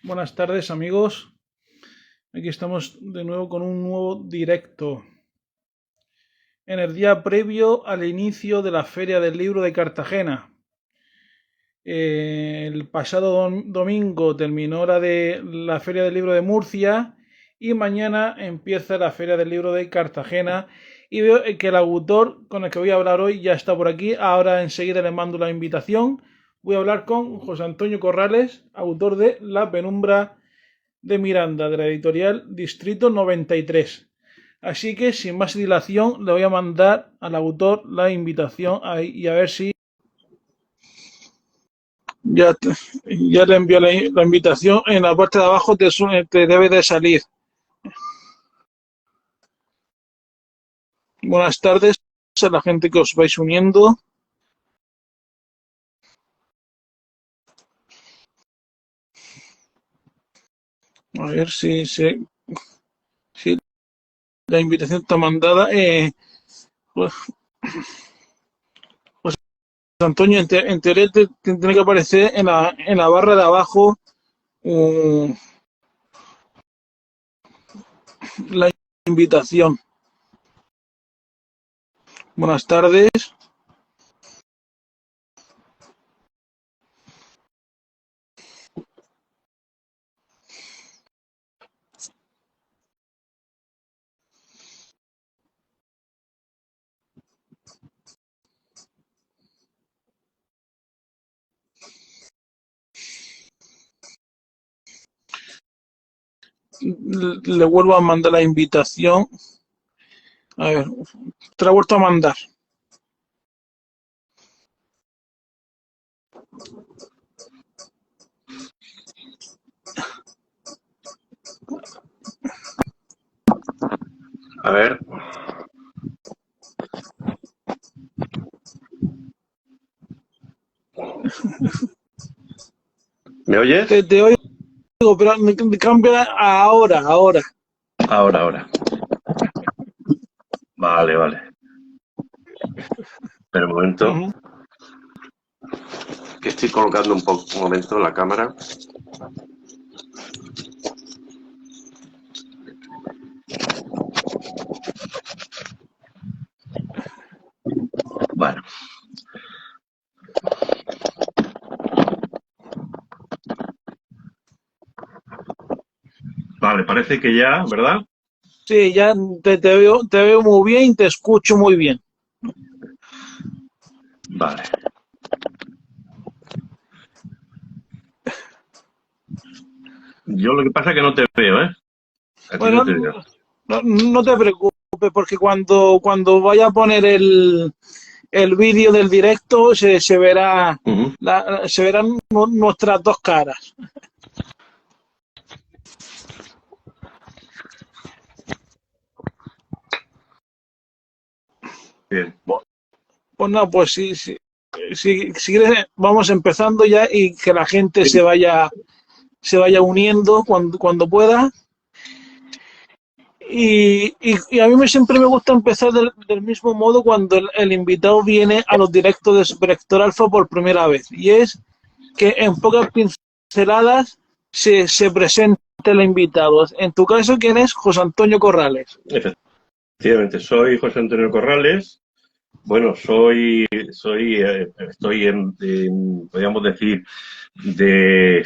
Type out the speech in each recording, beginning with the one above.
Buenas tardes, amigos. Aquí estamos de nuevo con un nuevo directo. En el día previo al inicio de la Feria del Libro de Cartagena. El pasado domingo terminó la Feria del Libro de Murcia y mañana empieza la Feria del Libro de Cartagena. Y veo que el autor con el que voy a hablar hoy ya está por aquí. Ahora enseguida le mando la invitación. Voy a hablar con José Antonio Corrales, autor de La Penumbra de Miranda, de la editorial Distrito 93. Así que, sin más dilación, le voy a mandar al autor la invitación ahí y a ver si ya, ya le envió la invitación. En la parte de abajo te debe de salir. Buenas tardes a la gente que os vais uniendo. A ver si la invitación está mandada. Pues, pues Antonio, en teoría te tiene que aparecer en la barra de abajo la invitación. Buenas tardes. Le vuelvo a mandar la invitación. A ver, te la he vuelto a mandar. A ver. ¿Me oyes? Te oigo, pero me cambia ahora. Ahora. Vale. Espera un momento. Que estoy colocando un momento la cámara. Bueno. Vale, parece que ya, ¿verdad? Sí, ya te veo muy bien y te escucho muy bien. Vale. Yo lo que pasa es que no te veo, ¿eh? Aquí Bueno, no te veo. no te preocupes, porque cuando vaya a poner el vídeo del directo se verá se verán nuestras dos caras. Bien. Pues no, pues sí. Si quieres, vamos empezando ya y que la gente se vaya uniendo cuando pueda. Y a mí siempre me gusta empezar del mismo modo cuando el invitado viene a los directos de Superhéctor Alfa por primera vez. Y es que en pocas pinceladas se presente el invitado. En tu caso, ¿quién es? José Antonio Corrales. Efectivamente, soy José Antonio Corrales. Bueno, estoy podríamos decir, de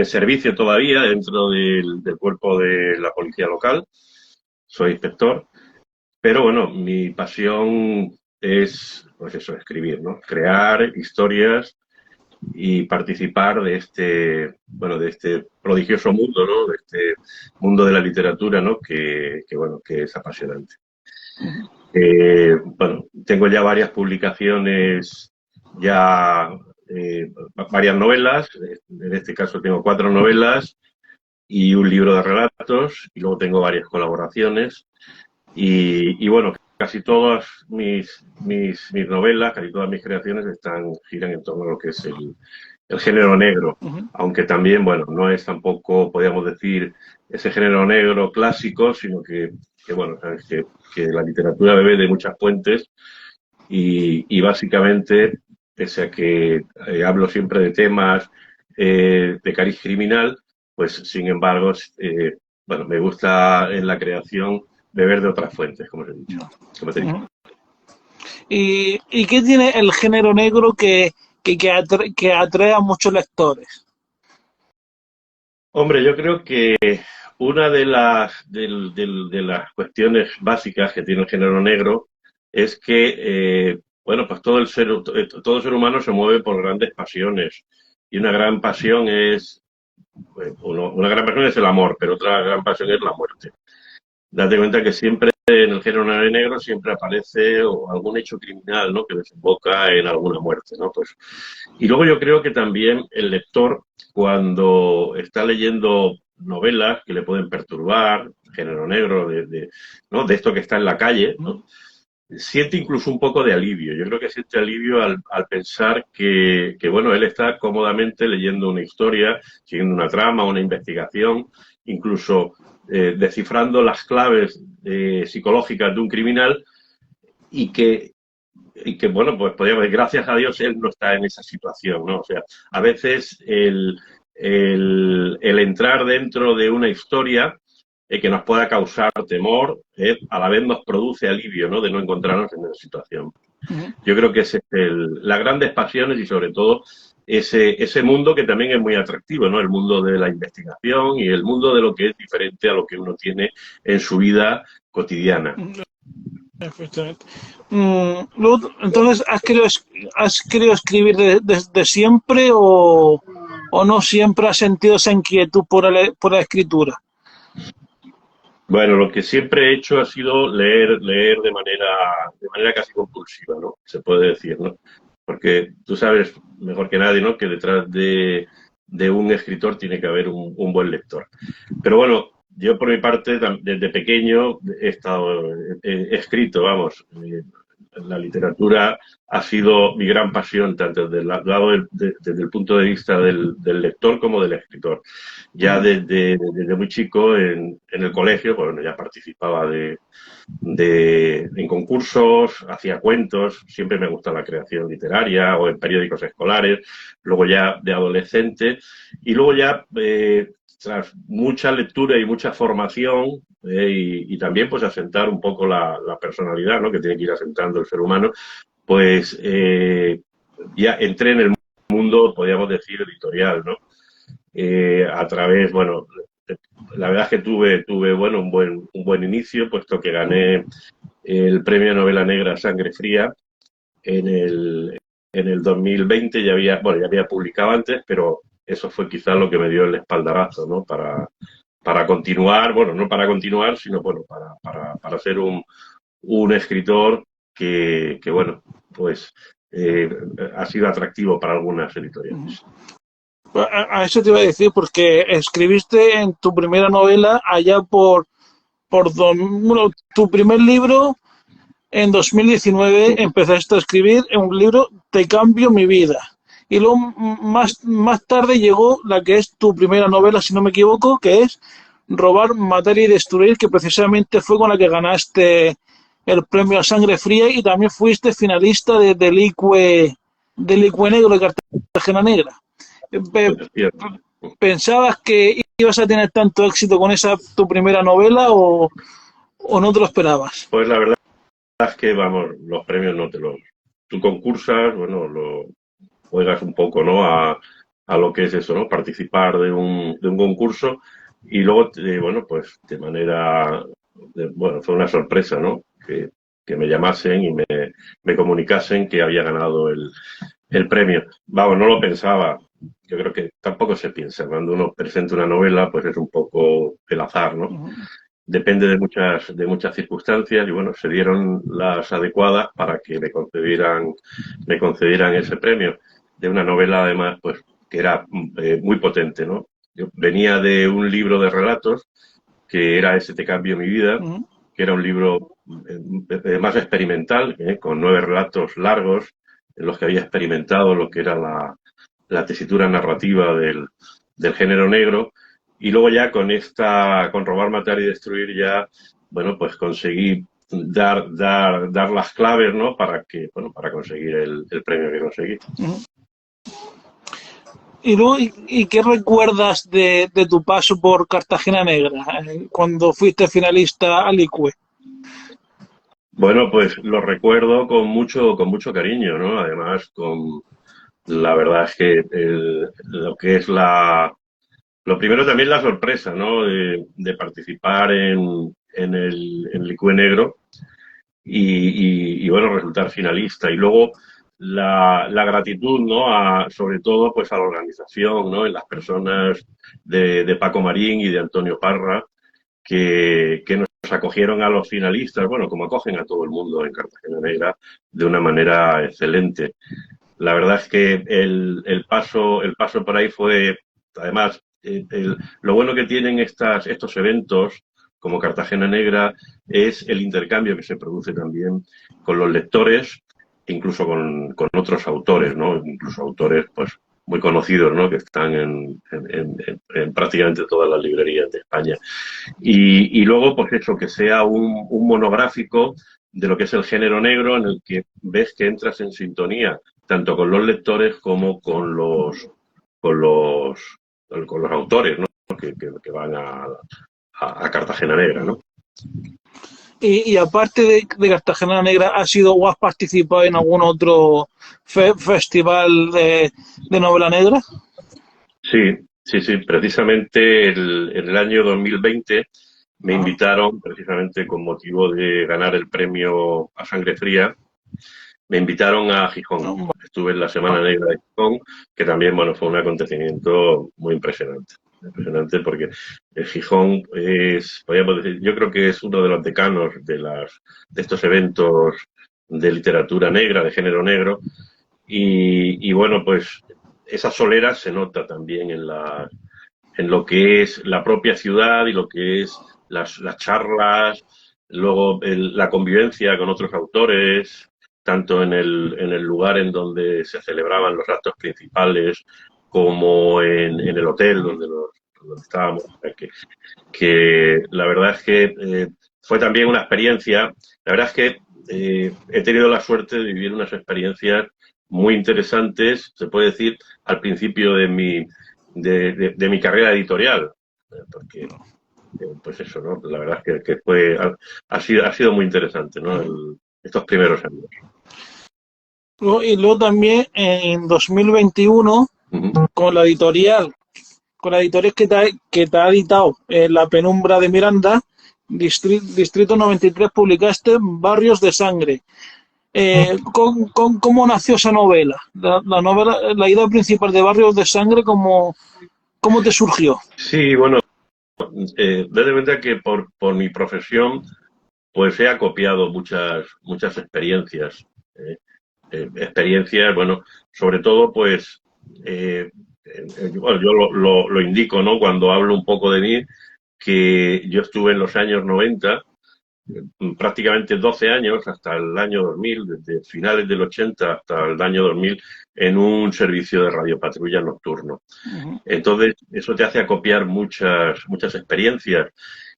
servicio todavía dentro del cuerpo de la policía local. Soy inspector, pero bueno, mi pasión es, pues eso, escribir, ¿no? Crear historias y participar de este prodigioso mundo, ¿no? De este mundo de la literatura, ¿no? Que es apasionante. Bueno, tengo ya varias publicaciones, varias novelas. En este caso tengo 4 novelas y un libro de relatos, y luego tengo varias colaboraciones. Y bueno, casi todas mis novelas, casi todas mis creaciones giran en torno a lo que es el género negro. Aunque también, bueno, no es tampoco, podríamos decir, ese género negro clásico, sino que bueno, sabes que la literatura bebe de muchas fuentes y básicamente, pese a que hablo siempre de temas de cariz criminal, pues sin embargo, bueno, me gusta en la creación beber de otras fuentes, como os he dicho. Como te he dicho. ¿Y qué tiene el género negro que atrae a muchos lectores? Hombre, yo creo que una de las cuestiones básicas que tiene el género negro es que, bueno, pues todo ser humano se mueve por grandes pasiones. Y una gran pasión es, una gran pasión es el amor, pero otra gran pasión es la muerte. Date cuenta que siempre en el género negro siempre aparece algún hecho criminal, ¿no? Que desemboca en alguna muerte, ¿no? Pues, y luego yo creo que también el lector, cuando está leyendo novelas que le pueden perturbar, género negro, ¿no? De esto que está en la calle, ¿no? Siente incluso un poco de alivio. Yo creo que siente alivio al pensar bueno, él está cómodamente leyendo una historia, siguiendo una trama, una investigación, incluso descifrando las claves psicológicas de un criminal y que, bueno, pues podríamos decir, gracias a Dios él no está en esa situación, ¿no? O sea, a veces el entrar dentro de una historia que nos pueda causar temor, a la vez nos produce alivio, ¿no? De no encontrarnos en esa situación. Yo creo que ese es las grandes pasiones y sobre todo ese mundo que también es muy atractivo, ¿no? El mundo de la investigación y el mundo de lo que es diferente a lo que uno tiene en su vida cotidiana. Efectivamente. Entonces, ¿has querido escribir desde siempre o no siempre has sentido esa inquietud por la escritura? Bueno, lo que siempre he hecho ha sido leer de manera casi compulsiva, ¿no? Se puede decir, ¿no? Porque tú sabes mejor que nadie, ¿no? Que detrás de un escritor tiene que haber un buen lector. Pero bueno, yo por mi parte, desde pequeño he escrito, vamos, la literatura ha sido mi gran pasión, tanto desde el punto de vista del lector como del escritor. Ya desde muy chico en el colegio, bueno, ya participaba en concursos, hacía cuentos, siempre me gusta la creación literaria o en periódicos escolares, luego ya de adolescente y luego ya tras mucha lectura y mucha formación y también pues asentar un poco la personalidad, ¿no? Que tiene que ir asentando el ser humano, pues ya entré en el mundo, podríamos decir, editorial, ¿no? A través, bueno, la verdad es que tuve bueno, un buen inicio, puesto que gané el premio Novela Negra Sangre Fría en el 2020, ya había publicado antes, pero eso fue quizás lo que me dio el espaldarazo, ¿no? Para continuar, bueno, no para continuar, sino bueno, para ser un escritor que bueno, pues ha sido atractivo para algunas editoriales. A eso te iba a decir, porque escribiste en tu primera novela allá bueno, tu primer libro en 2019 empezaste a escribir en un libro Te cambio mi vida. Y luego más tarde llegó la que es tu primera novela, si no me equivoco, que es Robar, Matar y Destruir, que precisamente fue con la que ganaste el premio a Sangre Fría y también fuiste finalista de Delicue Negro de Cartagena Negra. ¿Pensabas que ibas a tener tanto éxito con esa tu primera novela o no te lo esperabas? Pues la verdad es que, vamos, los premios no te los... Tú concursas, bueno, lo juegas un poco, ¿no? A lo que es eso, ¿no? Participar de un concurso y luego, bueno, pues de manera... bueno, fue una sorpresa, ¿no? Que me llamasen y me comunicasen que había ganado el premio. Vamos, no lo pensaba. Yo creo que tampoco se piensa. Cuando uno presenta una novela, pues es un poco el azar, ¿no? Depende de muchas circunstancias y bueno, se dieron las adecuadas para que me concedieran ese premio de una novela además pues que era muy potente, ¿no? Yo venía de un libro de relatos que era Ese te cambio mi vida, que era un libro más experimental, con 9 relatos largos en los que había experimentado lo que era la tesitura narrativa del género negro. Y luego ya con Robar, Matar y Destruir ya, bueno, pues conseguí dar las claves, ¿no? Para conseguir el premio que conseguí. ¿Y qué recuerdas de tu paso por Cartagena Negra cuando fuiste finalista al ICUE? Bueno, pues lo recuerdo con mucho cariño, ¿no? Además, la verdad es que lo que es lo primero también la sorpresa, ¿no? De participar en el ICUE Negro y, bueno, resultar finalista. Y luego la gratitud, ¿no? Sobre todo, pues a la organización, ¿no? En las personas de Paco Marín y de Antonio Parra, que nos acogieron a los finalistas, bueno, como acogen a todo el mundo en Cartagena Negra, de una manera excelente. La verdad es que el paso por ahí fue, además, lo bueno que tienen estos eventos como Cartagena Negra es el intercambio que se produce también con los lectores, incluso con otros autores, ¿no? Incluso autores, pues, muy conocidos, ¿no? Que están en prácticamente todas las librerías de España. Y luego, pues eso, que sea un monográfico de lo que es el género negro, en el que ves que entras en sintonía tanto con los lectores como con los, con los autores, ¿no? Que van a Cartagena Negra, ¿no? Y aparte de Cartagena Negra, ¿has ido o has participado en algún otro festival de novela negra? Sí, sí, sí. Precisamente en el año 2020 me Ah, invitaron, precisamente con motivo de ganar el premio a Sangre Fría, me invitaron a Gijón. no, Estuve en la Semana Negra de Gijón, que también, bueno, fue un acontecimiento muy impresionante. Impresionante porque el Gijón es, podríamos decir, yo creo que es uno de los decanos de estos eventos de literatura negra, de género negro, y bueno, pues esa solera se nota también en lo que es la propia ciudad y lo que es las charlas, luego la convivencia con otros autores, tanto en el lugar en donde se celebraban los actos principales como en el hotel donde estábamos. O sea, que la verdad es que fue también una experiencia, la verdad es que he tenido la suerte de vivir unas experiencias muy interesantes, se puede decir, al principio de mi carrera editorial, porque pues eso, ¿no? La verdad es que ha sido muy interesante, ¿no? Estos primeros años. y luego también en 2021, Uh -huh. con la editorial, que te ha editado La Penumbra de Miranda, Distrito 93, publicaste Barrios de Sangre. ¿Cómo nació esa novela? La novela, la idea principal de Barrios de Sangre, ¿cómo te surgió? Sí, bueno, de cuenta que por mi profesión, pues he acopiado muchas experiencias. ¿eh? Experiencias, bueno, sobre todo, pues, bueno, yo lo indico, ¿no? Cuando hablo un poco de mí, que yo estuve en los años 90, prácticamente 12 años, hasta el año 2000, desde finales del 80 hasta el año 2000, en un servicio de radiopatrulla nocturno. Uh -huh. Entonces, eso te hace acopiar muchas experiencias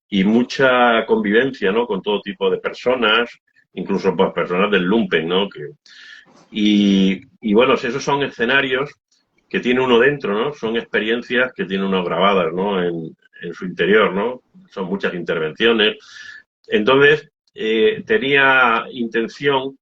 y mucha convivencia, ¿no? Con todo tipo de personas, incluso pues, personas del lumpen, ¿no? Y bueno, esos son escenarios que tiene uno dentro, ¿no? Son experiencias que tiene uno grabadas, ¿no? En su interior, ¿no? Son muchas intervenciones. Entonces, tenía intención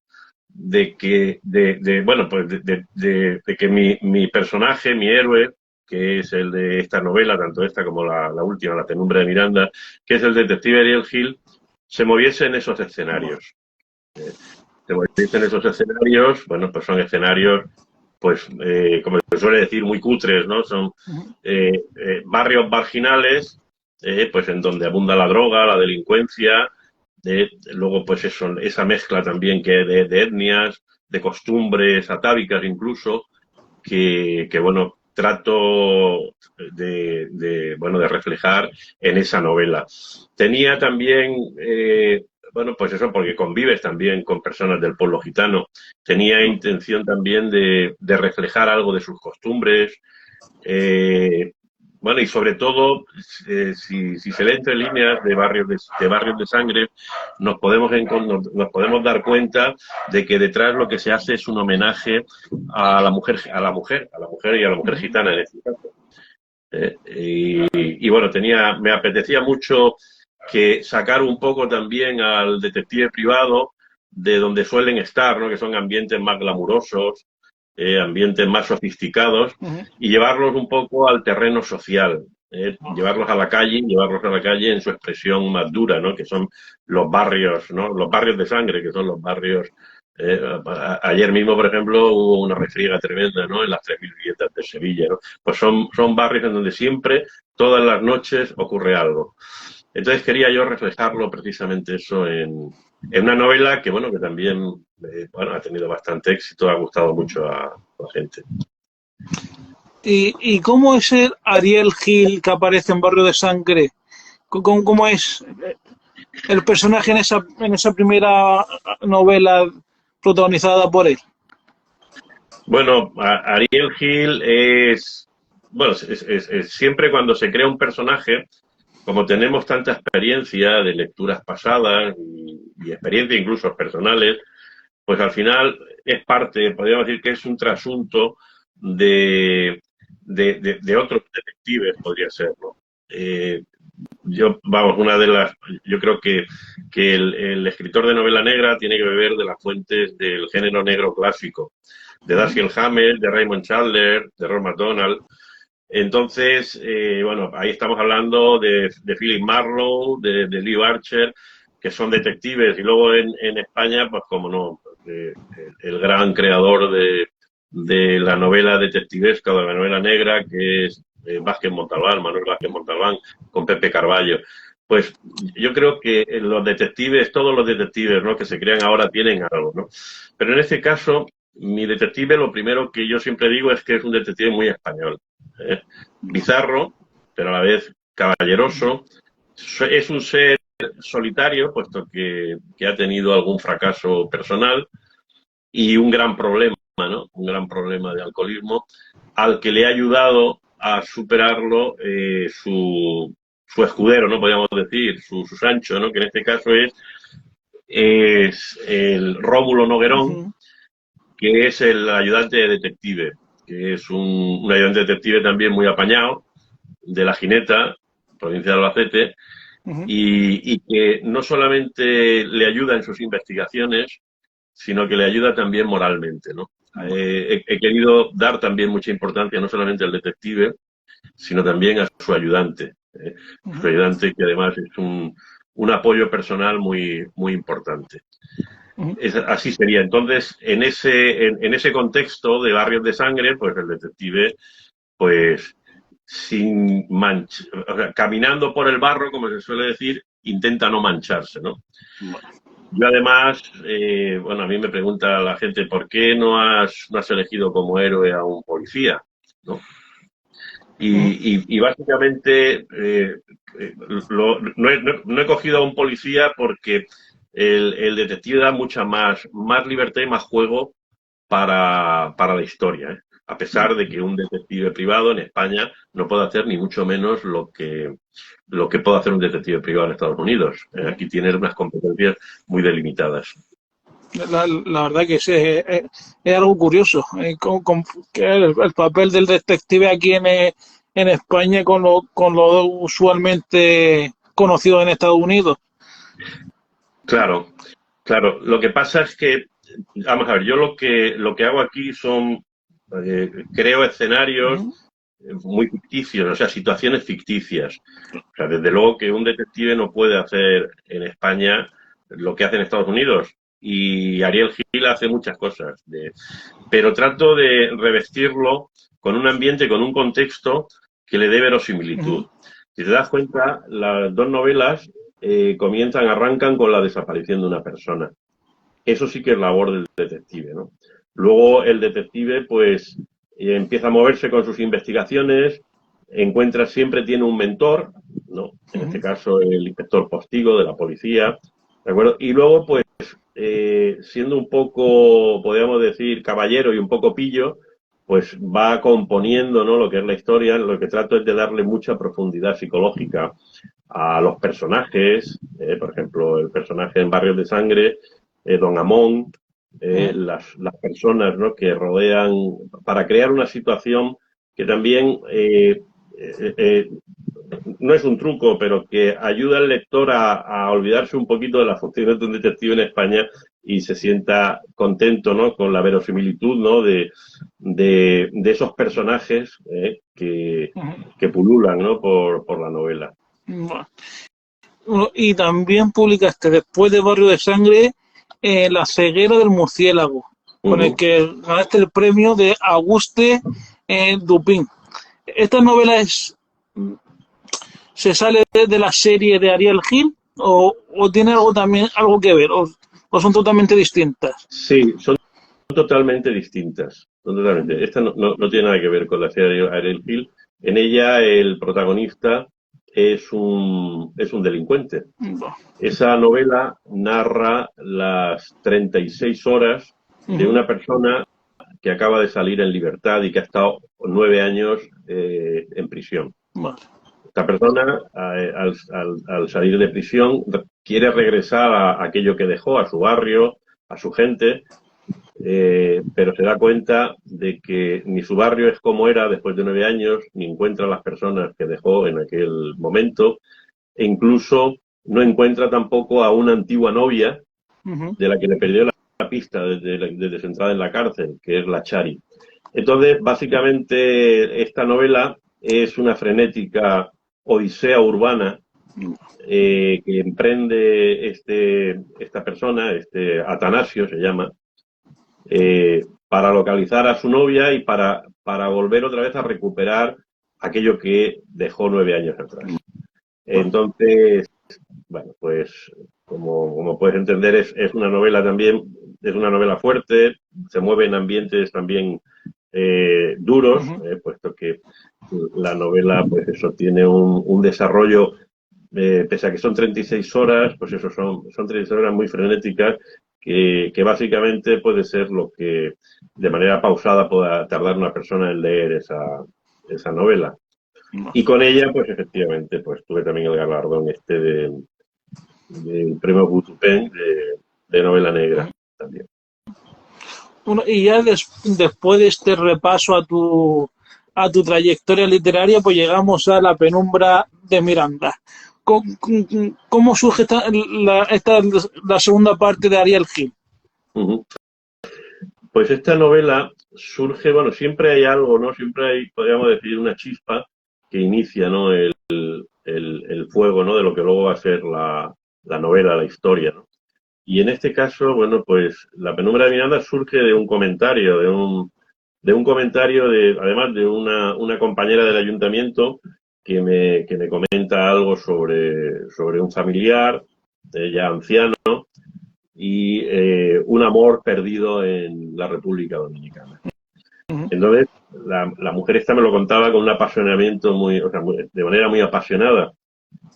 bueno, pues de que mi personaje, mi héroe, que es el de esta novela, tanto esta como la última, La Penumbra de Miranda, que es el detective Ariel Hill, se moviese en esos escenarios. Se moviese en esos escenarios, bueno, pues son escenarios, pues, como se suele decir, muy cutres, ¿no? Son barrios marginales, pues en donde abunda la droga, la delincuencia, luego pues esa mezcla también que de etnias, de costumbres atávicas incluso, que bueno, trato bueno, de reflejar en esa novela. Tenía también, bueno, pues eso, porque convives también con personas del pueblo gitano, tenía intención también de reflejar algo de sus costumbres, bueno, y sobre todo, si se lee entre líneas de barrios de sangre, nos podemos dar cuenta de que detrás lo que se hace es un homenaje a la mujer, y a la mujer gitana en este caso. Y bueno, me apetecía mucho que sacar un poco también al detective privado de donde suelen estar, ¿no? Que son ambientes más glamurosos, ambientes más sofisticados, y llevarlos un poco al terreno social, llevarlos a la calle en su expresión más dura, ¿no? Que son los barrios, ¿no? Los barrios de sangre, que son los barrios. Ayer mismo, por ejemplo, hubo una refriega tremenda, ¿no? En las 3.000 viviendas de Sevilla, ¿no? Pues son barrios en donde siempre, todas las noches, ocurre algo. Entonces quería yo reflejarlo precisamente eso en una novela que, bueno, que también bueno, ha tenido bastante éxito, ha gustado mucho a la gente. ¿Y cómo es el Ariel Gil que aparece en Barrio de Sangre? ¿Cómo es el personaje en esa primera novela protagonizada por él? Bueno, Ariel Gil bueno, siempre cuando se crea un personaje, como tenemos tanta experiencia de lecturas pasadas y experiencia incluso personales, pues al final es parte, podríamos decir que es un trasunto de otros detectives, podría ser, ¿no? Vamos, yo creo que el escritor de novela negra tiene que beber de las fuentes del género negro clásico, de Dashiell Hammett, de Raymond Chandler, de Ross MacDonald. Entonces, bueno, ahí estamos hablando de Philip Marlowe, de Lee Archer, que son detectives, y luego en España, pues como no, el gran creador de la novela detectivesca, de la novela negra, que es Vázquez Montalbán, Manuel Vázquez Montalbán, con Pepe Carballo. Pues yo creo que los detectives, todos los detectives, ¿no?, que se crean ahora tienen algo, ¿no? Pero en este caso, mi detective, lo primero que yo siempre digo es que es un detective muy español. Bizarro, pero a la vez caballeroso. Es un ser solitario, puesto que ha tenido algún fracaso personal y un gran problema, ¿no? Un gran problema de alcoholismo, al que le ha ayudado a superarlo su escudero, ¿no? Podríamos decir, su Sancho, ¿no? Que en este caso es el Rómulo Noguerón, que es el ayudante de detective, que es un ayudante de detective también muy apañado, de La Gineta, provincia de Albacete, y que no solamente le ayuda en sus investigaciones, sino que le ayuda también moralmente, ¿no? He querido dar también mucha importancia no solamente al detective, sino también a su ayudante. Su ayudante, que además es un apoyo personal muy, muy importante. Así sería. Entonces, en ese contexto de barrios de sangre, pues el detective, pues sin o sea, caminando por el barro, como se suele decir, intenta no mancharse, ¿no? Yo además, bueno, a mí me pregunta la gente, ¿por qué no has elegido como héroe a un policía? ¿No? Y básicamente no he cogido a un policía porque el detective da mucha más libertad y más juego para la historia, ¿eh? A pesar de que un detective privado en España no puede hacer ni mucho menos lo que puede hacer un detective privado en Estados Unidos. Aquí tiene unas competencias muy delimitadas. La verdad que sí, es algo curioso, que el papel del detective aquí en España con lo usualmente conocido en Estados Unidos. Claro, claro. Lo que pasa es que, vamos a ver, yo lo que hago aquí son, creo escenarios muy ficticios, o sea, situaciones ficticias. O sea, desde luego que un detective no puede hacer en España lo que hace en Estados Unidos. Y Ariel Gil hace muchas cosas. Pero trato de revestirlo con un ambiente, con un contexto que le dé verosimilitud. Si te das cuenta, las dos novelas arrancan con la desaparición de una persona. Eso sí que es labor del detective, ¿no? Luego el detective, pues, empieza a moverse con sus investigaciones, siempre tiene un mentor, ¿no? En este caso el inspector Postigo de la policía, ¿de acuerdo? Y luego, pues, siendo un poco, podríamos decir, caballero y un poco pillo, pues va componiendo, ¿no?, lo que es la historia. Lo que trato es de darle mucha profundidad psicológica a los personajes, por ejemplo, el personaje en Barrios de Sangre, Don Amón, las personas, ¿no?, que rodean, para crear una situación que también no es un truco, pero que ayuda al lector a olvidarse un poquito de las funciones de un detective en España y se sienta contento, ¿no?, con la verosimilitud, ¿no?, de esos personajes que pululan, ¿no?, por la novela. Y también publicaste, después de Barrio de Sangre, La ceguera del murciélago, con el que ganaste el premio de Auguste Dupin. ¿Esta novela se sale de la serie de Ariel Gil o tiene algo que ver o son totalmente distintas? Sí, son totalmente distintas. Totalmente. Esta no tiene nada que ver con la serie de Ariel Gil. En ella el protagonista es un delincuente. Esa novela narra las 36 horas de una persona que acaba de salir en libertad y que ha estado 9 años en prisión. Esta persona, al salir de prisión, quiere regresar a aquello que dejó, a su barrio, a su gente, pero se da cuenta de que ni su barrio es como era después de 9 años, ni encuentra a las personas que dejó en aquel momento, e incluso no encuentra tampoco a una antigua novia de la que le perdió la pista desde su entrada en la cárcel, que es la Chari. Entonces, básicamente, esta novela es una frenética odisea urbana que emprende esta persona, Atanasio se llama, para localizar a su novia y para volver otra vez a recuperar aquello que dejó 9 años atrás. Entonces, bueno, pues como puedes entender, es una novela también, es una novela fuerte, se mueve en ambientes también duros, puesto que la novela, pues eso, tiene un desarrollo, pese a que son 36 horas, pues eso, son 36 horas muy frenéticas, que básicamente puede ser lo que de manera pausada pueda tardar una persona en leer esa novela. Y con ella, pues efectivamente, pues tuve también el galardón del premio Butupén de novela negra también. Bueno, y ya después de este repaso a tu trayectoria literaria, pues llegamos a La penumbra de Miranda. ¿Cómo surge la segunda parte de Ariel Gil? Pues esta novela surge, bueno, siempre hay algo, ¿no? Siempre hay, podríamos decir, una chispa que inicia, ¿no?, el fuego, ¿no?, de lo que luego va a ser la novela, la historia, ¿no? Y en este caso, bueno, pues La penumbra de Miranda surge de un comentario, además de una compañera del ayuntamiento que me comenta algo sobre un familiar, ya anciano, y un amor perdido en la República Dominicana. Entonces, la mujer esta me lo contaba con un apasionamiento de manera muy apasionada.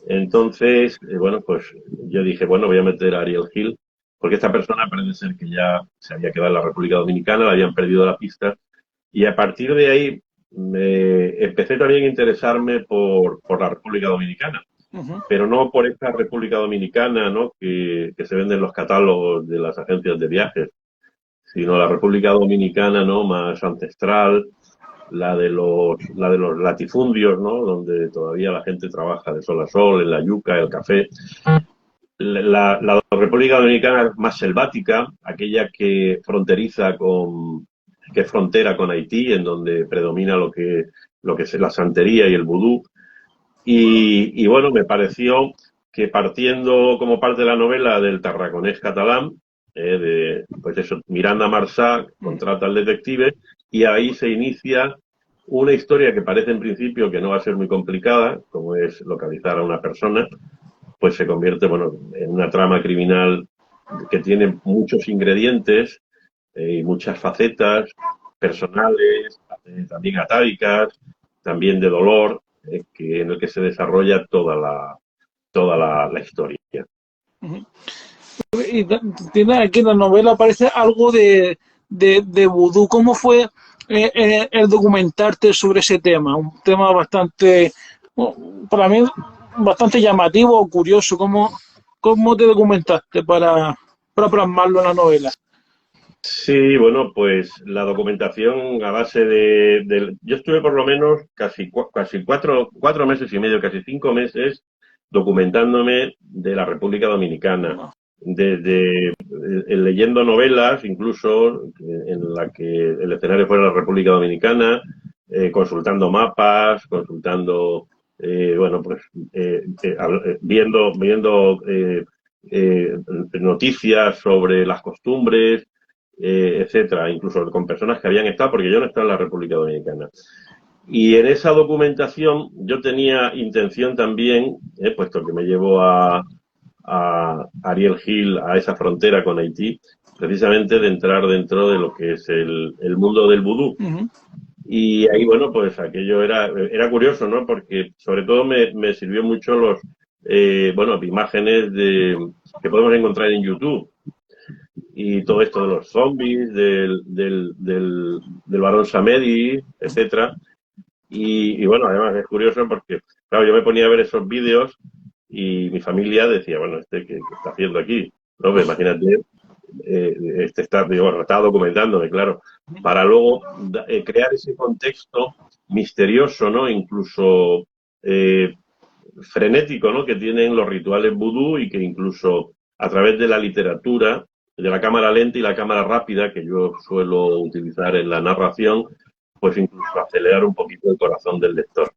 Entonces, bueno, pues yo dije, bueno, voy a meter a Ariel Gil, porque esta persona parece ser que ya se había quedado en la República Dominicana, le habían perdido la pista, y a partir de ahí empecé también a interesarme por la República Dominicana, pero no por esta República Dominicana, ¿no?, que se vende en los catálogos de las agencias de viajes, sino la República Dominicana, ¿no?, más ancestral, la de los latifundios, ¿no?, donde todavía la gente trabaja de sol a sol, en la yuca, el café. La República Dominicana es más selvática, aquella que es frontera con Haití, en donde predomina lo que es la santería y el vudú. Y bueno, me pareció que partiendo como parte de la novela del tarraconés catalán, pues eso, Miranda Marsá contrata al detective y ahí se inicia una historia que parece en principio que no va a ser muy complicada, como es localizar a una persona, pues se convierte, bueno, en una trama criminal que tiene muchos ingredientes y muchas facetas personales, también atávicas, también de dolor, en el que se desarrolla toda la historia. Y tiene aquí en la novela aparece algo de vudú. ¿Cómo fue el documentarte sobre ese tema? Un tema bastante, para mí, bastante llamativo o curioso. ¿Cómo te documentaste para plasmarlo en la novela? Sí, bueno, pues la documentación a base yo estuve por lo menos casi cuatro meses y medio, casi 5 meses documentándome de la República Dominicana, No. leyendo novelas, incluso en la que el escenario fuera la República Dominicana, consultando mapas, consultando, bueno, pues viendo noticias sobre las costumbres, etcétera, incluso con personas que habían estado, porque yo no estaba en la República Dominicana. Y en esa documentación yo tenía intención también, puesto que me llevó a Ariel Hill, a esa frontera con Haití, precisamente de entrar dentro de lo que es el mundo del vudú. Uh-huh. Y ahí, bueno, pues aquello era curioso, ¿no? Porque sobre todo me sirvió mucho bueno, imágenes que podemos encontrar en YouTube y todo esto de los zombies, del barón Samedi, etcétera. Y bueno, además es curioso porque, claro, yo me ponía a ver esos vídeos y mi familia decía, bueno, ¿qué está haciendo aquí? No, pues imagínate, estaba documentándome, claro, para luego crear ese contexto misterioso, ¿no? Incluso frenético, ¿no? Que tienen los rituales vudú y que incluso a través de la literatura, de la cámara lenta y la cámara rápida, que yo suelo utilizar en la narración, pues incluso acelerar un poquito el corazón del lector.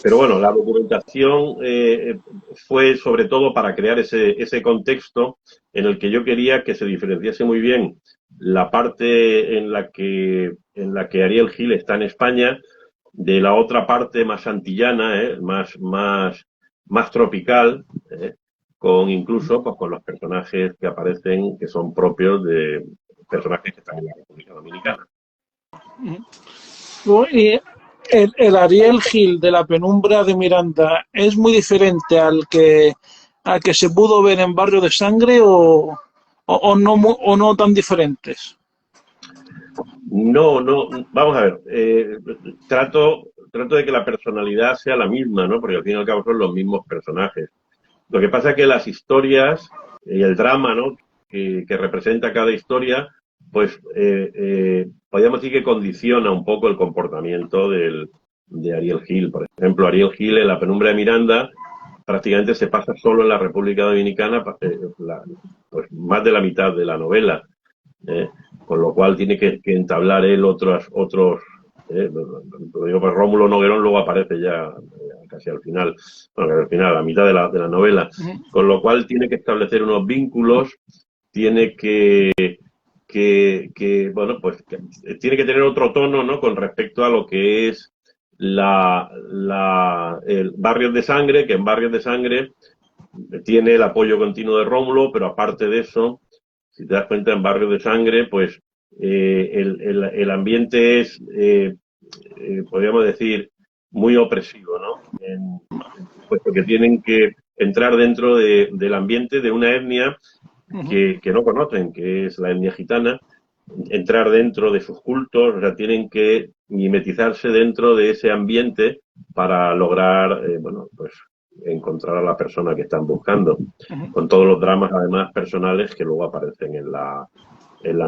Pero bueno, la documentación fue sobre todo para crear ese contexto en el que yo quería que se diferenciase muy bien la parte en la que Ariel Gil está en España de la otra parte más antillana, más tropical, con incluso pues, con los personajes que aparecen que son propios de personajes que están en la República Dominicana. Y el Ariel Gil de la penumbra de Miranda es muy diferente al que se pudo ver en Barrio de Sangre o no tan diferentes. No, no, vamos a ver, trato de que la personalidad sea la misma, ¿no? Porque al fin y al cabo son los mismos personajes. Lo que pasa es que las historias y el drama, ¿no? Que representa cada historia, pues podríamos decir que condiciona un poco el comportamiento de Ariel Gil. Por ejemplo, Ariel Gil en La penumbra de Miranda prácticamente se pasa solo en la República Dominicana, pues más de la mitad de la novela. Con lo cual tiene que entablar él otros lo digo, pues Rómulo Noguerón luego aparece ya casi al final, bueno, al final, a la mitad de la novela, con lo cual tiene que establecer unos vínculos, tiene bueno, pues tiene que tener otro tono, ¿no? Con respecto a lo que es el Barrios de Sangre, que en Barrios de Sangre tiene el apoyo continuo de Rómulo, pero aparte de eso, si te das cuenta, en Barrios de Sangre, pues el ambiente es, podríamos decir, muy opresivo, ¿no? Puesto que tienen que entrar dentro del ambiente de una etnia que no conocen, que es la etnia gitana, entrar dentro de sus cultos, o sea, tienen que mimetizarse dentro de ese ambiente para lograr, bueno, pues encontrar a la persona que están buscando, con todos los dramas además personales que luego aparecen en la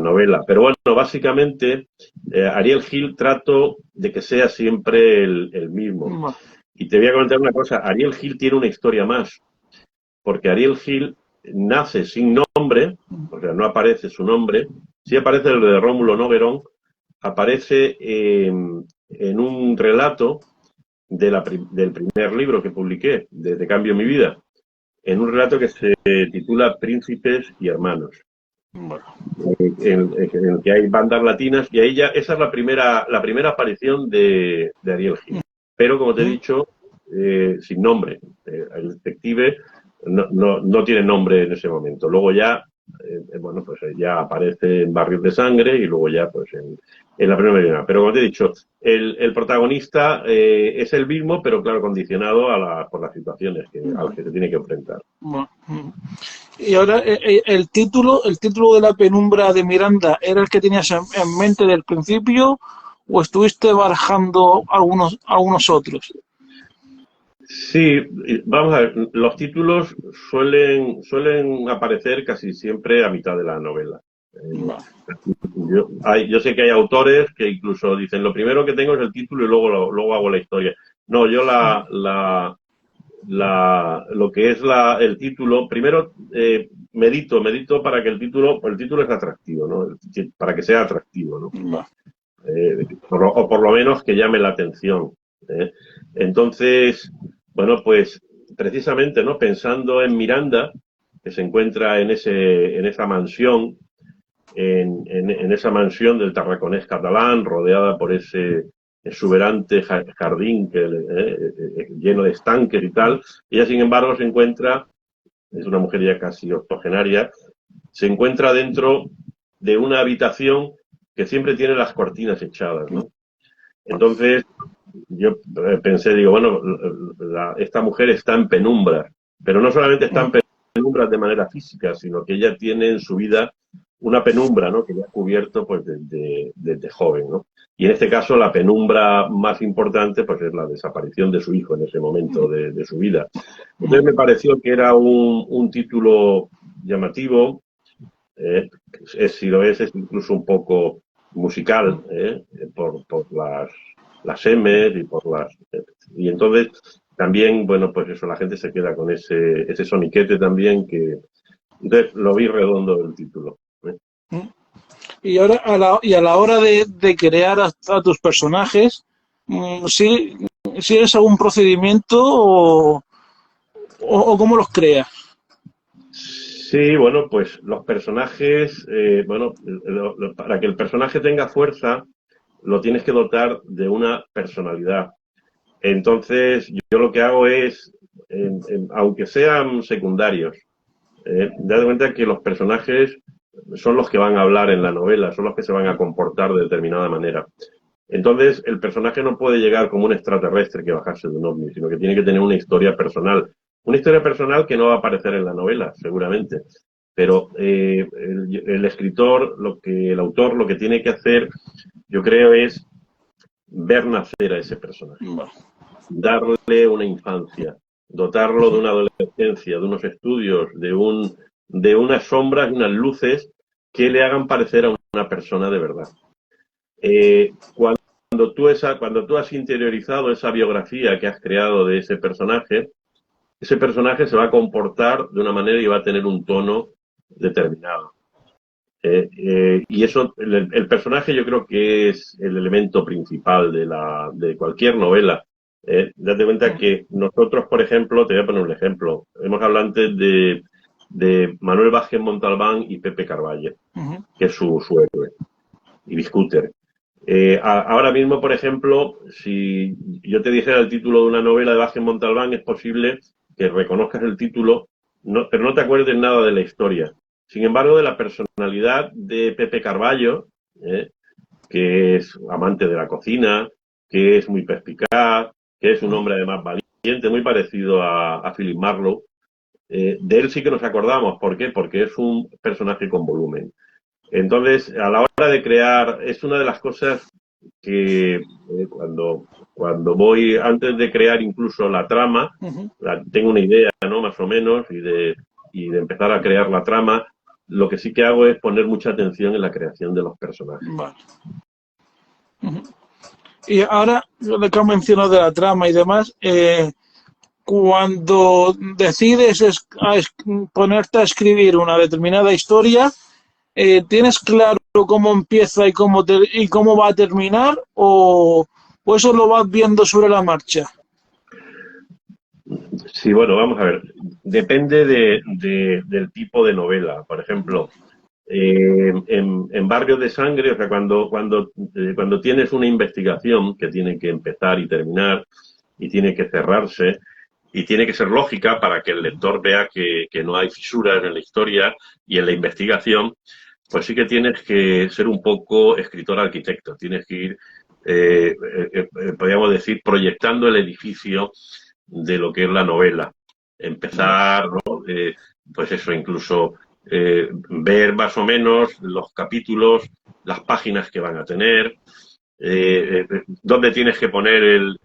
novela. Pero bueno, básicamente Ariel Gil trato de que sea siempre el mismo. Y te voy a comentar una cosa, Ariel Gil tiene una historia más, porque Ariel Gil nace sin nombre, o sea, no aparece su nombre, sí aparece el de Rómulo Noguerón, aparece en un relato del primer libro que publiqué, de Cambio mi vida, en un relato que se titula Príncipes y Hermanos, en el que hay bandas latinas, y ahí esa es la primera aparición de Ariel Gil. Pero, como te he dicho, sin nombre. El detective no tiene nombre en ese momento. Luego ya, bueno, pues ya aparece en Barrios de Sangre y luego ya pues En la primera media. Pero como te he dicho, el protagonista es el mismo, pero claro, condicionado por las situaciones a las que se tiene que enfrentar. Bueno, y ahora el título de La penumbra de Miranda, ¿era el que tenías en mente del principio o estuviste barajando algunos otros? Sí, vamos a ver, los títulos suelen aparecer casi siempre a mitad de la novela. Vale. Yo sé que hay autores que incluso dicen, lo primero que tengo es el título y luego hago la historia. No, yo lo que es el título, primero medito para que el título es atractivo, ¿no? Para que sea atractivo, ¿no? Vale. O por lo menos que llame la atención. ¿eh? Entonces, bueno, pues precisamente, ¿no? Pensando en Miranda, que se encuentra en esa mansión, en esa mansión del Tarraconés catalán, rodeada por ese exuberante jardín lleno de estanques y tal. Ella, sin embargo, se encuentra, es una mujer ya casi octogenaria, se encuentra dentro de una habitación que siempre tiene las cortinas echadas, ¿no? Entonces, yo pensé, digo, bueno, esta mujer está en penumbra, pero no solamente está en penumbra de manera física, sino que ella tiene en su vida una penumbra, ¿no? Que ya ha cubierto pues desde joven, ¿no? Y en este caso la penumbra más importante pues es la desaparición de su hijo en ese momento de su vida. Entonces me pareció que era un título llamativo, si lo es incluso un poco musical, por las M y por y entonces también, bueno, pues eso, la gente se queda con ese soniquete también entonces lo vi redondo del título. Y ahora a la hora de crear a tus personajes, ¿sí, ¿sigues algún procedimiento o cómo los creas? Sí, bueno, pues los personajes, bueno, para que el personaje tenga fuerza, lo tienes que dotar de una personalidad. Entonces, yo lo que hago es, aunque sean secundarios, date cuenta que los personajes son los que van a hablar en la novela, son los que se van a comportar de determinada manera. Entonces, el personaje no puede llegar como un extraterrestre que bajarse de un ovni, sino que tiene que tener una historia personal. Una historia personal que no va a aparecer en la novela, seguramente. Pero el escritor, el autor, lo que tiene que hacer, yo creo, es ver nacer a ese personaje, Bueno, darle una infancia, dotarlo de una adolescencia, de unos estudios, de unas sombras y unas luces que le hagan parecer a una persona de verdad. Cuando tú has interiorizado esa biografía que has creado de ese personaje se va a comportar de una manera y va a tener un tono determinado. Y eso, el personaje yo creo que es el elemento principal de cualquier novela. Date cuenta que nosotros, por ejemplo, te voy a poner un ejemplo. Hemos hablado antes de Manuel Vázquez Montalbán y Pepe Carballo, que es su héroe, y Biscúter. Ahora mismo, por ejemplo, si yo te dijera el título de una novela de Vázquez Montalbán, es posible que reconozcas el título, pero no te acuerdes nada de la historia. Sin embargo, de la personalidad de Pepe Carballo, que es amante de la cocina, que es muy perspicaz, que es un hombre además valiente, muy parecido a Philip Marlowe, de él sí que nos acordamos. ¿Por qué? Porque es un personaje con volumen. Entonces, a la hora de crear, es una de las cosas que cuando voy, antes de crear incluso la trama, tengo una idea, ¿no? Más o menos, y de empezar a crear la trama, lo que sí que hago es poner mucha atención en la creación de los personajes. vale. Y ahora, lo que has mencionado de la trama y demás, cuando decides ponerte a escribir una determinada historia, ¿tienes claro cómo empieza y cómo va a terminar o eso lo vas viendo sobre la marcha? Sí, bueno, vamos a ver. Depende del tipo de novela. Por ejemplo, en Barrios de Sangre, o sea, cuando tienes una investigación que tiene que empezar y terminar y tiene que cerrarse y tiene que ser lógica para que el lector vea que no hay fisuras en la historia y en la investigación, pues sí que tienes que ser un poco escritor arquitecto, tienes que ir, podríamos decir, proyectando el edificio de lo que es la novela. Empezar, ¿no? Pues eso, incluso ver más o menos los capítulos, las páginas que van a tener, dónde tienes que poner el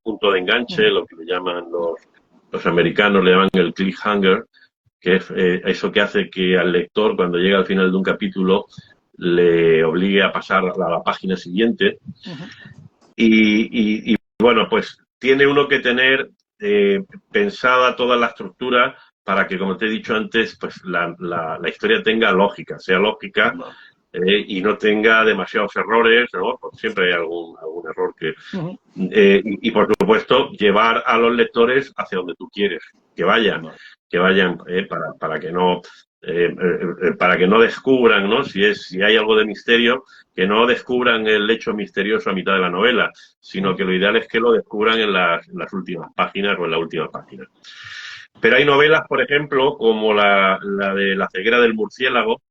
punto de enganche, lo que le llaman los americanos, le llaman el cliffhanger, que es eso que hace que al lector, cuando llega al final de un capítulo, le obligue a pasar a la página siguiente. Y bueno, pues tiene uno que tener pensada toda la estructura para que, como te he dicho antes, pues la historia tenga lógica, sea lógica y no tenga demasiados errores, ¿no? Porque siempre hay algún error que... y por supuesto, llevar a los lectores hacia donde tú quieres que vayan, para que no... para que no descubran, ¿no? Si hay algo de misterio, que no descubran el hecho misterioso a mitad de la novela, sino que lo ideal es que lo descubran en las últimas páginas o en la última página. Pero hay novelas, por ejemplo, como la de La ceguera del murciélago,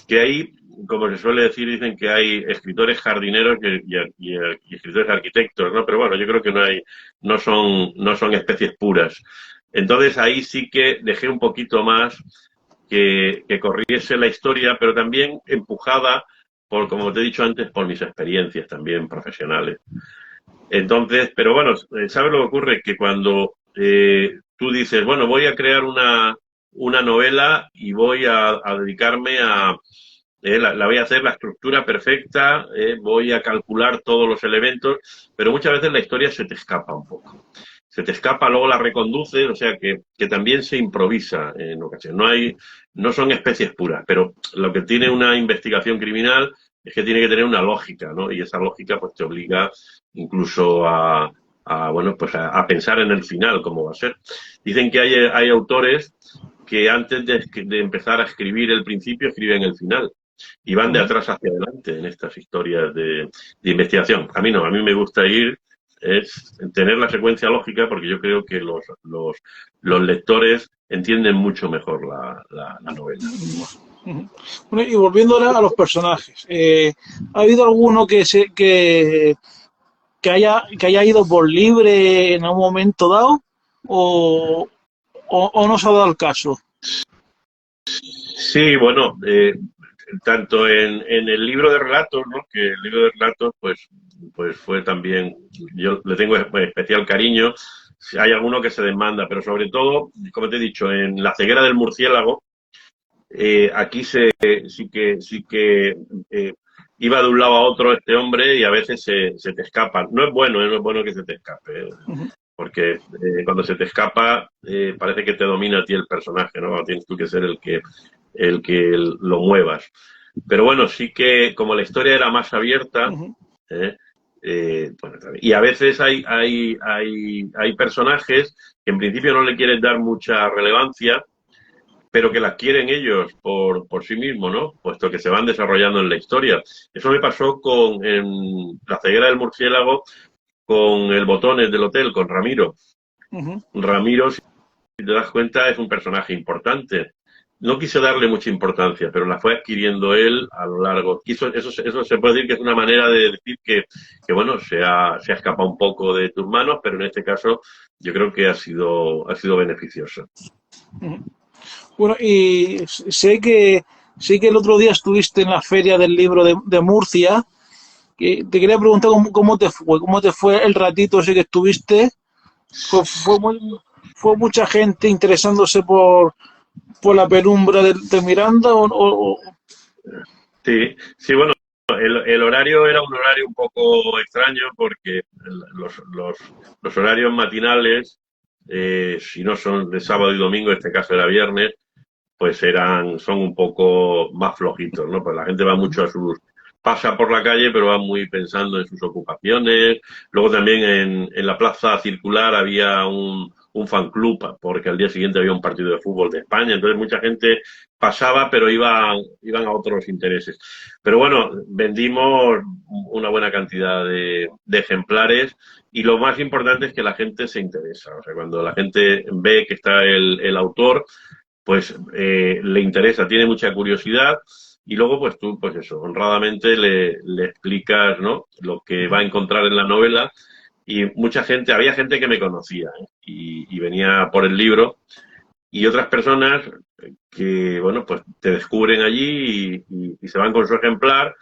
que ahí, como se suele decir, dicen que hay escritores jardineros y escritores arquitectos, ¿no? Pero bueno, yo creo que no son especies puras. Entonces ahí sí que dejé un poquito más que corriese la historia, pero también empujada por, como te he dicho antes, por mis experiencias también profesionales. Entonces, pero bueno, ¿sabes lo que ocurre? Que cuando tú dices, bueno, voy a crear una novela y voy a dedicarme a... la voy a hacer la estructura perfecta, voy a calcular todos los elementos, pero muchas veces la historia se te escapa un poco. Se te escapa, luego la reconduces, o sea que también se improvisa en ocasiones. No son especies puras, pero lo que tiene una investigación criminal es que tiene que tener una lógica, ¿no? Y esa lógica pues te obliga incluso bueno, pues a pensar en el final, cómo va a ser. Dicen que hay autores que antes de empezar a escribir el principio, escriben el final. Y van de atrás hacia adelante en estas historias de investigación. A mí no, a mí me gusta tener la secuencia lógica, porque yo creo que los lectores entienden mucho mejor la novela. Bueno, y volviendo ahora a los personajes, ¿ha habido alguno que haya ido por libre en un momento dado o no se ha dado el caso? Sí, bueno, tanto en el libro de relatos, ¿no? Que el libro de relatos, pues fue también, yo le tengo especial cariño. Hay alguno que se demanda, pero sobre todo, como te he dicho, en La ceguera del murciélago, aquí sí que iba de un lado a otro este hombre y a veces se te escapa. No es bueno que se te escape, porque cuando se te escapa parece que te domina a ti el personaje, ¿no? Tienes tú que ser el que lo muevas. Pero bueno, sí que como la historia era más abierta, bueno, y a veces hay personajes que en principio no le quieres dar mucha relevancia, pero que las quieren ellos por sí mismos, ¿no? Puesto que se van desarrollando en la historia. Eso me pasó en La ceguera del murciélago, con el Botones del hotel, con Ramiro. Ramiro, si te das cuenta, es un personaje importante. No quise darle mucha importancia, pero la fue adquiriendo él a lo largo. Eso se puede decir que es una manera de decir que bueno, se ha escapado un poco de tus manos, pero en este caso yo creo que ha sido beneficioso. Bueno, y sé que el otro día estuviste en la Feria del Libro de Murcia. Que te quería preguntar cómo te fue el ratito ese que estuviste. ¿Fue mucha gente interesándose por la penumbra de Miranda o... Sí, bueno, el horario era un horario un poco extraño porque los horarios matinales, si no son de sábado y domingo, en este caso era viernes, pues son un poco más flojitos, ¿no? Pues la gente va mucho pasa por la calle, pero va muy pensando en sus ocupaciones. Luego también en la plaza circular había un fan club, porque al día siguiente había un partido de fútbol de España, entonces mucha gente pasaba, pero iban a otros intereses. Pero bueno, vendimos una buena cantidad de ejemplares y lo más importante es que la gente se interesa. O sea, cuando la gente ve que está el autor, pues le interesa, tiene mucha curiosidad. Y luego, pues tú, pues eso, honradamente le explicas, ¿no? Lo que va a encontrar en la novela. Y mucha gente, había gente que me conocía, ¿eh? Y venía por el libro. Y otras personas que, bueno, pues te descubren allí y se van con su ejemplar.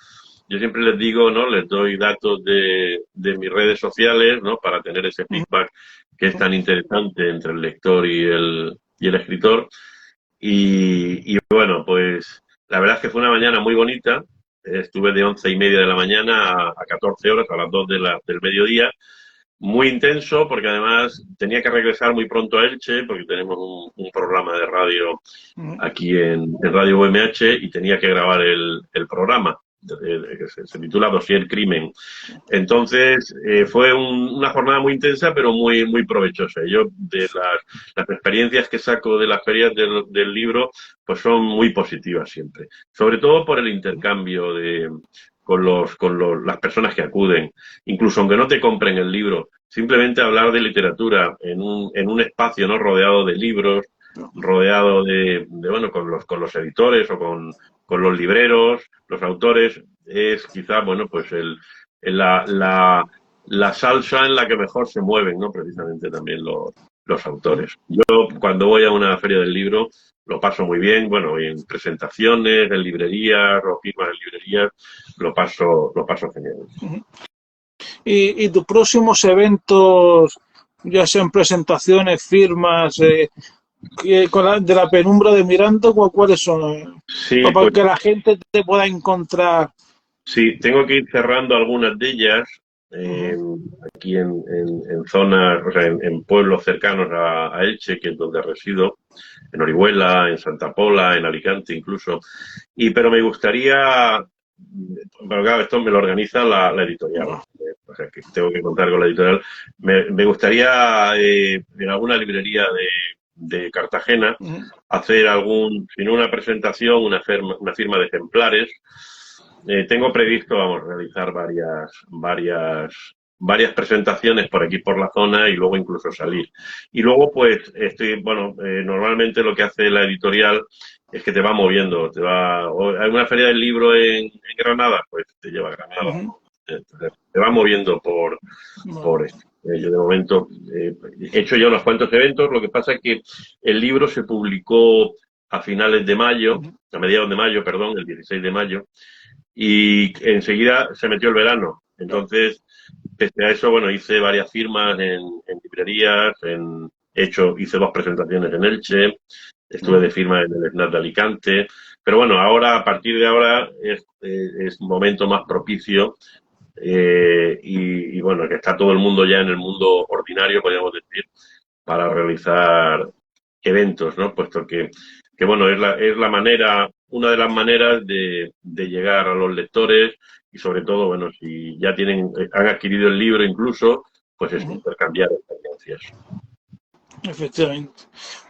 Yo siempre les digo, ¿no? Les doy datos de mis redes sociales, ¿no? Para tener ese feedback que es tan interesante entre el lector y el escritor. Y bueno, pues la verdad es que fue una mañana muy bonita. Estuve de 11:30 de la mañana a 14 horas, a las 2 del mediodía. Muy intenso, porque además tenía que regresar muy pronto a Elche, porque tenemos un programa de radio aquí en Radio UMH y tenía que grabar el programa, que se titula Dossier Crimen. Entonces, fue una jornada muy intensa, pero muy, muy provechosa. Yo, de las experiencias que saco de las ferias del libro, pues son muy positivas siempre. Sobre todo por el intercambio las personas que acuden. Incluso aunque no te compren el libro, simplemente hablar de literatura en un espacio, ¿no? Rodeado de libros, rodeado bueno, con los editores o con los libreros, los autores, es quizá, bueno, pues la salsa en la que mejor se mueven, ¿no? Precisamente también los autores. Yo, cuando voy a una feria del libro, lo paso muy bien, bueno, en presentaciones, en librerías, o firmas en librerías, lo paso genial. Y tus próximos eventos, ya sean presentaciones, firmas, de la penumbra de Miranda, ¿cuáles son? Sí, Para pues, que la gente te pueda encontrar. sí, tengo que ir cerrando algunas de ellas aquí en zonas, o sea, en pueblos cercanos a Elche, que es donde resido, en Orihuela, en Santa Pola, en Alicante incluso. Pero me gustaría, pero claro, esto me lo organiza la editorial, o sea, que tengo que contar con la editorial. Me gustaría en alguna librería de Cartagena hacer si no una presentación, una firma de ejemplares. Tengo previsto, vamos, realizar varias presentaciones por aquí por la zona y luego incluso salir. Y luego, pues, normalmente lo que hace la editorial es que te va moviendo, hay una feria del libro en Granada, pues te lleva a Granada. Entonces, te va moviendo por esto. Yo de momento he hecho ya unos cuantos eventos, lo que pasa es que el libro se publicó a finales de mayo, a mediados de mayo, perdón, el 16 de mayo, y enseguida se metió el verano. Entonces, pese a eso, bueno, hice varias firmas en librerías, hice 2 presentaciones en Elche, estuve de firma en el SNAT de Alicante, pero bueno, ahora, a partir de ahora, es un momento más propicio y bueno, que está todo el mundo ya en el mundo ordinario, podríamos decir, para realizar eventos, ¿no? Puesto que bueno, es la manera, una de las maneras de llegar a los lectores y sobre todo, bueno, si ya han adquirido el libro incluso, pues es intercambiar experiencias. Efectivamente.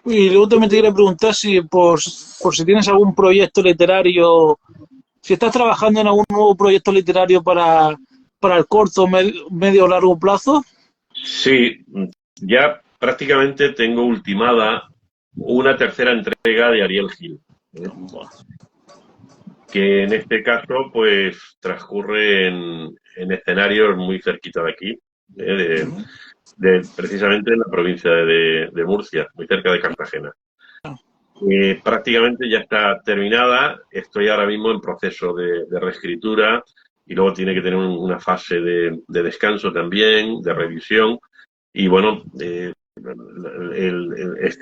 Y luego también te quería preguntar si por si tienes algún proyecto literario, si estás trabajando en algún nuevo proyecto literario para el corto, medio o largo plazo. Sí, ya prácticamente tengo ultimada una tercera entrega de Ariel Gil, que en este caso pues transcurre en escenarios muy cerquita de aquí, precisamente en la provincia de Murcia, muy cerca de Cartagena. Prácticamente ya está terminada, estoy ahora mismo en proceso de reescritura y luego tiene que tener una fase de descanso también, de revisión. Y bueno,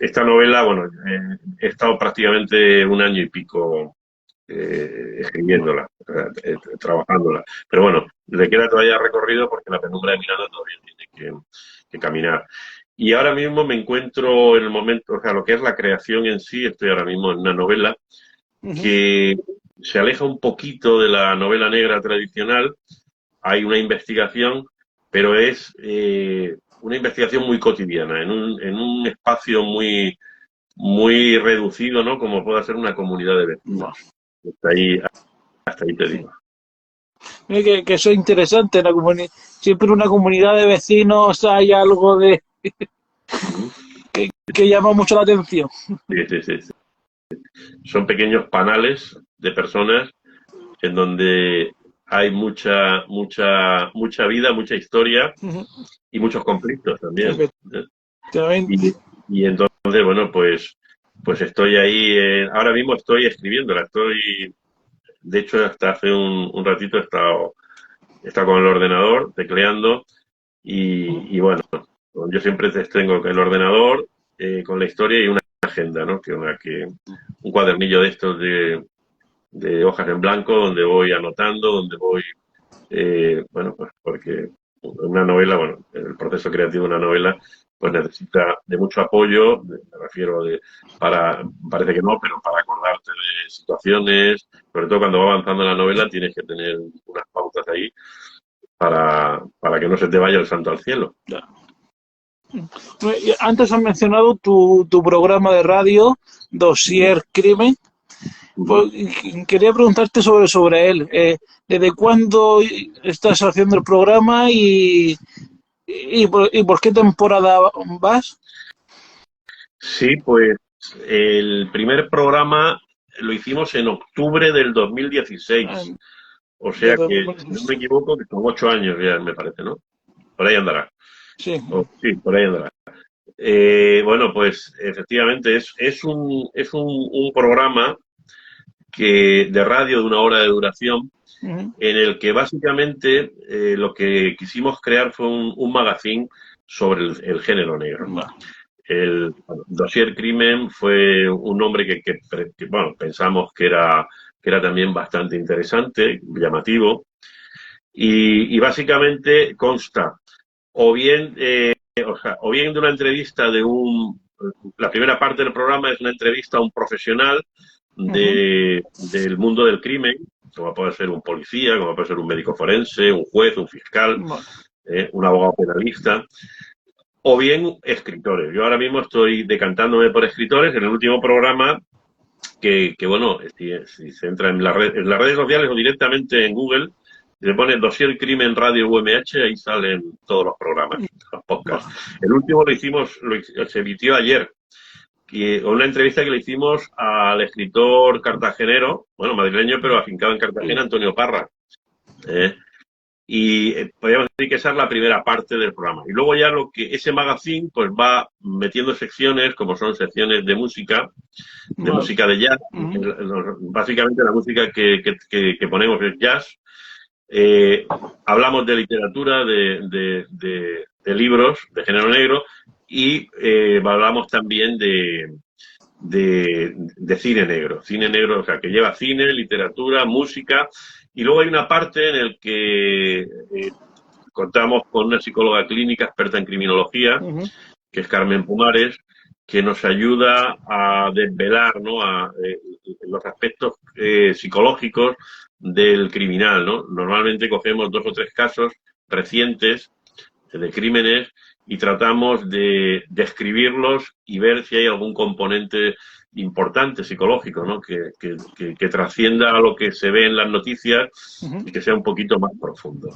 esta novela, bueno, he estado prácticamente 1 año y pico escribiéndola, trabajándola. Pero bueno, le queda todavía recorrido porque la penumbra de Miranda todavía tiene que caminar. Y ahora mismo me encuentro en el momento, o sea, lo que es la creación en sí, estoy ahora mismo en una novela que se aleja un poquito de la novela negra tradicional. Hay una investigación, pero es una investigación muy cotidiana, en un espacio muy, muy reducido, ¿no? Como puede ser una comunidad de vecinos. Hasta ahí te digo. Que eso es interesante, siempre una comunidad de vecinos hay algo que llama mucho la atención. Sí. son pequeños panales de personas en donde hay mucha vida, mucha historia y muchos conflictos también. Efectivamente. Y entonces, bueno, pues estoy ahí, ahora mismo estoy escribiéndola, de hecho, hasta hace un ratito he estado con el ordenador tecleando y bueno, yo siempre tengo el ordenador con la historia y una agenda, ¿no? Un cuadernillo de estos de hojas en blanco donde voy anotando, donde voy, bueno, pues porque una novela, bueno, el proceso creativo de una novela, pues necesita de mucho apoyo, me refiero parece que no, pero para acordarte de situaciones, sobre todo cuando va avanzando la novela, tienes que tener unas pautas ahí para que no se te vaya el santo al cielo. Antes has mencionado tu programa de radio, Dossier Crimen. Pues, quería preguntarte sobre él. ¿Desde cuándo estás haciendo el programa y por qué temporada vas? Sí, pues el primer programa lo hicimos en octubre del 2016. O sea que, si no me equivoco, que son 8 años ya, me parece, ¿no? Por ahí andará. Sí. Sí, por ahí andará. Bueno, pues efectivamente es un programa de radio de 1 hora de duración, en el que básicamente lo que quisimos crear fue un magazine sobre el género negro. El Dossier Crimen fue un nombre que, bueno, pensamos que era también bastante interesante, llamativo, y básicamente consta o bien, o bien de una entrevista la primera parte del programa es una entrevista a un profesional del mundo del crimen, como puede ser un policía, como puede ser un médico forense, un juez, un fiscal, un abogado penalista, o bien escritores. Yo ahora mismo estoy decantándome por escritores. En el último programa, que bueno, si se entra en las redes sociales o directamente en Google, se pone Dossier Crimen Radio UMH, ahí salen todos los programas, los podcasts. El último se emitió ayer, una entrevista que le hicimos al escritor cartagenero, bueno, madrileño, pero afincado en Cartagena, Antonio Parra. Y podríamos decir que esa es la primera parte del programa. Y luego ya ese magazine pues va metiendo secciones, como son secciones de música de jazz. Básicamente la música que ponemos es jazz. Hablamos de literatura, de libros de género negro y hablamos también de cine negro. Cine negro, o sea, que lleva cine, literatura, música. Y luego hay una parte en la que contamos con una psicóloga clínica experta en criminología, que es Carmen Pumares, que nos ayuda a desvelar, ¿no?, los aspectos psicológicos del criminal, ¿no? Normalmente cogemos 2 o 3 casos recientes de crímenes y tratamos de describirlos y ver si hay algún componente importante psicológico, ¿no?, que trascienda a lo que se ve en las noticias y que sea un poquito más profundo.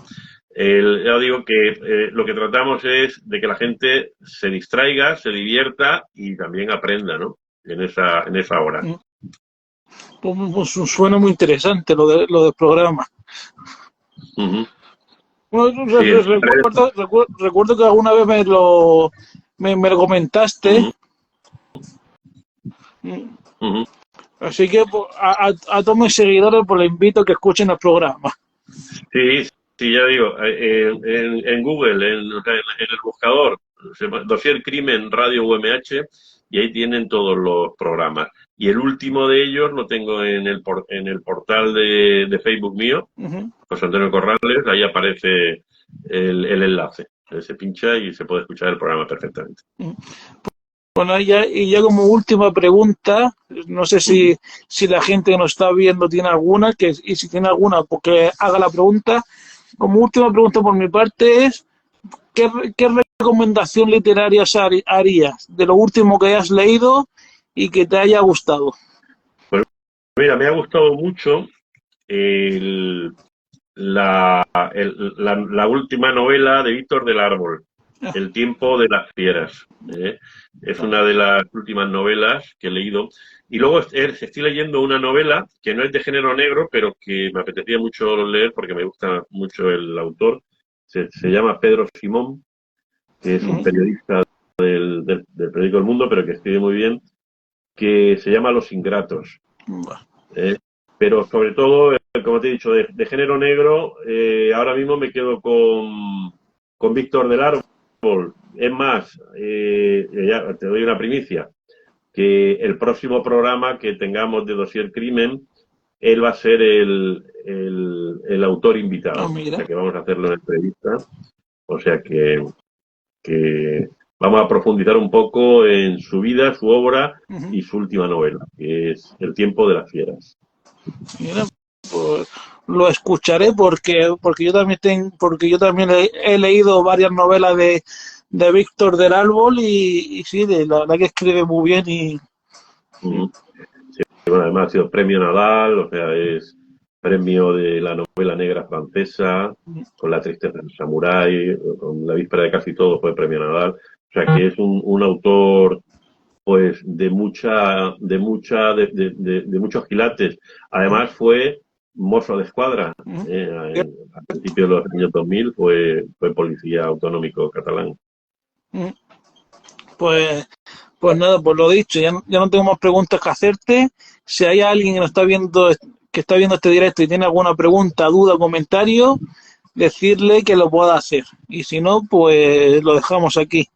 Ya digo que lo que tratamos es de que la gente se distraiga, se divierta y también aprenda, ¿no?, en esa hora. Pues suena muy interesante lo del programa. Bueno, recuerdo que alguna vez me lo comentaste. Así que a todos mis seguidores pues les invito a que escuchen el programa. Sí, ya digo, en Google, en el buscador, Dossier Crimen Radio UMH, y ahí tienen todos los programas. Y el último de ellos lo tengo en el portal de Facebook mío, José Antonio Corrales, ahí aparece el enlace. Se pincha y se puede escuchar el programa perfectamente. Bueno, y ya como última pregunta, no sé si la gente que nos está viendo tiene alguna, y si tiene alguna, porque haga la pregunta. Como última pregunta por mi parte es, ¿qué recomendación literaria harías de lo último que hayas leído y que te haya gustado? Pues mira, me ha gustado mucho la última novela de Víctor del Árbol, El tiempo de las fieras. Es una de las últimas novelas que he leído. Y luego estoy leyendo una novela que no es de género negro, pero que me apetecía mucho leer porque me gusta mucho el autor. Se llama Pedro Simón, que es un periodista del periódico El Mundo, pero que escribe muy bien, que se llama Los Ingratos. ¿eh? Pero sobre todo, como te he dicho, de género negro, ahora mismo me quedo con Víctor del Árbol. Es más, ya te doy una primicia, que el próximo programa que tengamos de Dossier Crimen, él va a ser el autor invitado. O sea que vamos a hacerlo en entrevista. O sea que vamos a profundizar un poco en su vida, su obra y su última novela, que es El tiempo de las fieras. Mira, pues lo escucharé porque yo también he leído varias novelas de Víctor del Árbol y sí, la verdad que escribe muy bien y sí, bueno, además ha sido premio Nadal, o sea, es premio de la novela negra francesa, con La tristeza del samurái, con La víspera de casi todo fue premio Nadal, o sea que es un autor pues de muchos quilates. Además fue mozo de escuadra. A principios de los años 2000 fue policía autonómico catalán. pues nada, pues lo dicho, ya no tengo más preguntas que hacerte. Si hay alguien que está viendo este directo y tiene alguna pregunta, duda o comentario, decirle que lo pueda hacer. Y si no, pues lo dejamos aquí.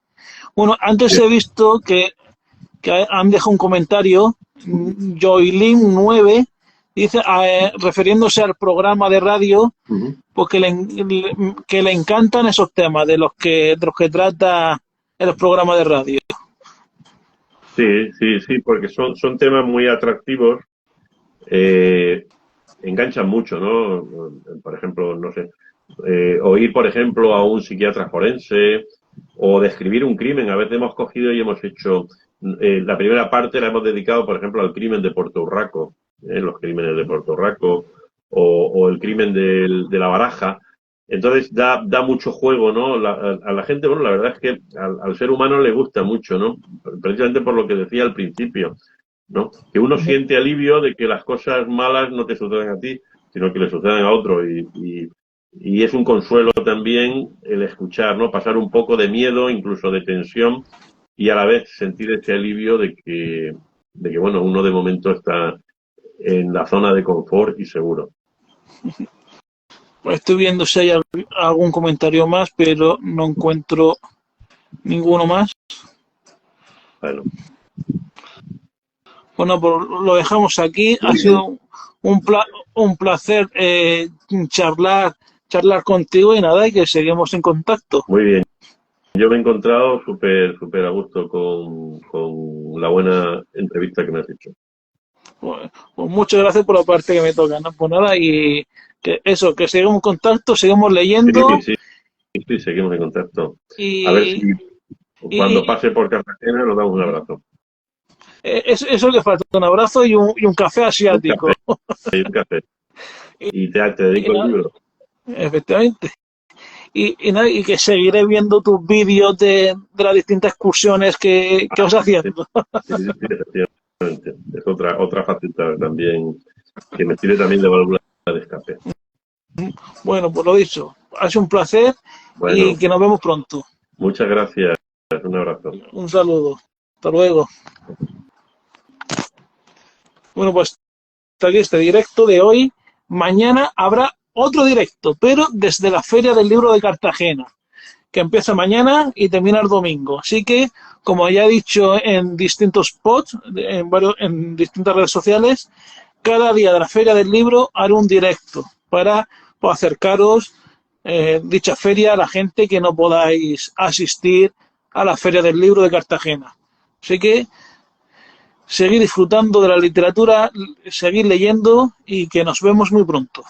Bueno, antes he visto que han dejado un comentario, Joylin9, dice, refiriéndose al programa de radio, porque que le encantan esos temas de los que trata el programa de radio. Sí, porque son temas muy atractivos, enganchan mucho, ¿no? Por ejemplo, no sé, oír, por ejemplo, a un psiquiatra forense o describir un crimen. A veces hemos cogido y hemos hecho, la primera parte la hemos dedicado, por ejemplo, al crimen de Puerto Urraco, los crímenes de Puerto Urraco o el crimen de la Baraja. Entonces da mucho juego, ¿no? A la gente, bueno, la verdad es que al ser humano le gusta mucho, ¿no? Precisamente por lo que decía al principio, ¿no? Que uno siente alivio de que las cosas malas no te suceden a ti, sino que le suceden a otro. Y es un consuelo también el escuchar, ¿no? Pasar un poco de miedo, incluso de tensión, y a la vez sentir ese alivio de que bueno, uno de momento está en la zona de confort y seguro. Pues estoy viendo si hay algún comentario más, pero no encuentro ninguno más. Bueno, pues lo dejamos aquí. Ha sido un placer charlar contigo y nada, y que seguimos en contacto. Muy bien. Yo me he encontrado súper a gusto con la buena entrevista que me has hecho. Pues muchas gracias por la parte que me toca, ¿no? Pues nada, y que seguimos en contacto, seguimos leyendo. Sí, seguimos en contacto. A ver si cuando pase por Cartagena nos damos un abrazo. Eso que falta, un abrazo y un café asiático. Un café. Y te dedico el libro. Efectivamente. Y que seguiré viendo tus vídeos de las distintas excursiones que vas haciendo. Sí, efectivamente. Es otra faceta también que me sirve también de válvula de escape. Bueno, pues lo dicho. Ha sido un placer y que nos vemos pronto. Muchas gracias. Un abrazo. Un saludo. Hasta luego. Bueno, pues hasta aquí este directo de hoy. Mañana habrá otro directo, pero desde la Feria del Libro de Cartagena, que empieza mañana y termina el domingo. Así que, como ya he dicho en distintos spots, en distintas redes sociales, cada día de la Feria del Libro haré un directo para acercaros dicha feria a la gente que no podáis asistir a la Feria del Libro de Cartagena. Así que seguir disfrutando de la literatura, seguir leyendo y que nos vemos muy pronto.